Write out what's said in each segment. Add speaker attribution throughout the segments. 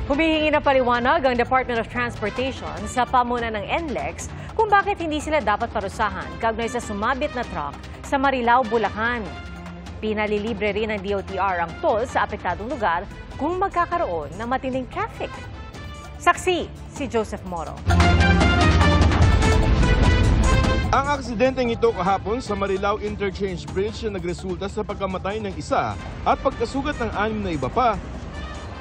Speaker 1: Humihingi ng paliwanag ang Department of Transportation sa pamunan ng NLEX kung bakit hindi sila dapat parusahan kaugnay sa sumabit na truck sa Marilao, Bulacan. Pinalilibre rin ng DOTR ang toll sa apektadong lugar kung magkakaroon ng matinding traffic. Saksi si Joseph Moro.
Speaker 2: Ang aksidenteng ito kahapon sa Marilao Interchange Bridge na nagresulta sa pagkamatay ng isa at pagkasugat ng 6 na iba pa.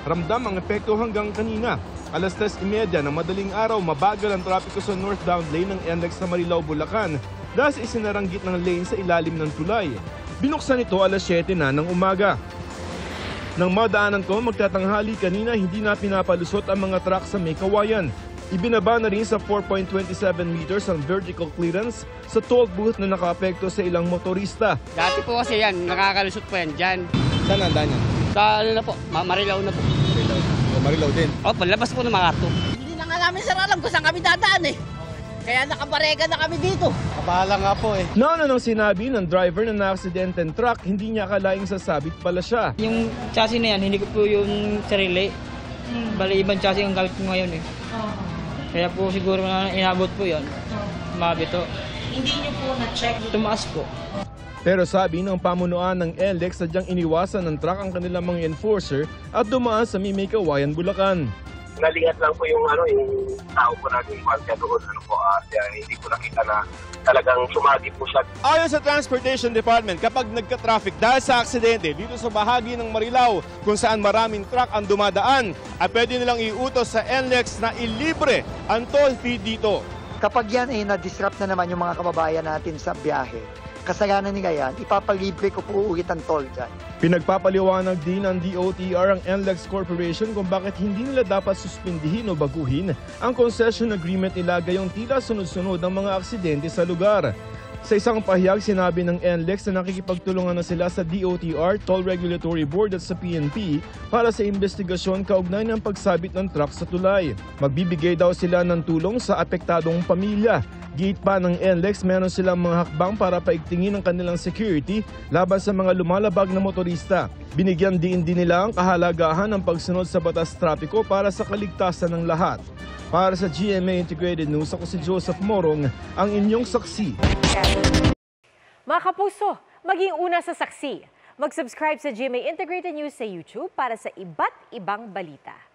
Speaker 2: Ramdam ang epekto hanggang kanina. Alas 3:30 ng madaling araw, mabagal ang trapiko sa northbound lane ng NLEX sa Marilao, Bulacan dahil sa isinaranggit ng lane sa ilalim ng tulay. Binuksan ito alas 7 na ng umaga. Nang madaanan ko magtatanghali kanina, hindi na pinapalusot ang mga truck sa may kawayan. Ibinaba na rin sa 4.27 meters ang vertical clearance sa toll booth na nakaapekto sa ilang motorista.
Speaker 3: Dati po kasi yan, nakakalusot po yan dyan.
Speaker 2: Saan nandaan yan?
Speaker 3: Sa ano na po, Marilao na po.
Speaker 2: Marilao din.
Speaker 3: O, palabas po ng Makato.
Speaker 4: Hindi na nga namin sir alam kung saan kami dadaan eh. Kaya nakabarega na kami dito.
Speaker 5: Kabahala nga po eh.
Speaker 2: Noon nang sinabi ng driver na na-aksidenteng truck, hindi niya akalaing sasabit pala siya.
Speaker 6: Yung chassis na yan, hindi ko po yung sarili. Bali, ibang chassis ang gamit ko ngayon eh. Kaya po siguro na inabot po yan. Mabito.
Speaker 4: Hindi nyo po na-check.
Speaker 6: Tumaas po.
Speaker 2: Pero sabi ng pamunuan ng NLEX, sadyang iniwasan ng truck ang kanilang mga enforcer at dumaan sa may kawayan, Bulacan.
Speaker 7: Nalingat lang po yung tao po natin iwansya doon. Hindi ko nakita na talagang sumagi po siya.
Speaker 2: Ayon sa Transportation Department, kapag nagka-traffic dahil sa aksidente dito sa bahagi ng Marilao kung saan maraming truck ang dumadaan, ay pwede nilang iutos sa NLEX na ilibre ang toll fee dito.
Speaker 5: Kapag yan ay na-disrupt na naman yung mga kababayan natin sa biyahe, kasalanan nila yan, ipapalibre ko po ulit ang toll dyan.
Speaker 2: Pinagpapaliwanag din ng DOTR ang NLEX Corporation kung bakit hindi nila dapat suspindihin o baguhin ang concession agreement nila gayong tila sunod-sunod ang mga aksidente sa lugar. Sa isang pahayag, sinabi ng NLEX na nakikipagtulungan na sila sa DOTR, Toll Regulatory Board at sa PNP para sa investigasyon kaugnay ng pagsabit ng truck sa tulay. Magbibigay daw sila ng tulong sa apektadong pamilya. Gate pa ng NLEX, meron silang mga hakbang para paigtingin ang kanilang security laban sa mga lumalabag na motorista. Binigyan din nila ang kahalagahan ng pagsunod sa batas trapiko para sa kaligtasan ng lahat. Para sa GMA Integrated News, ako si Joseph Morong, ang inyong saksi.
Speaker 1: Mga kapuso, maging una sa saksi. Mag-subscribe sa GMA Integrated News sa YouTube para sa iba't ibang balita.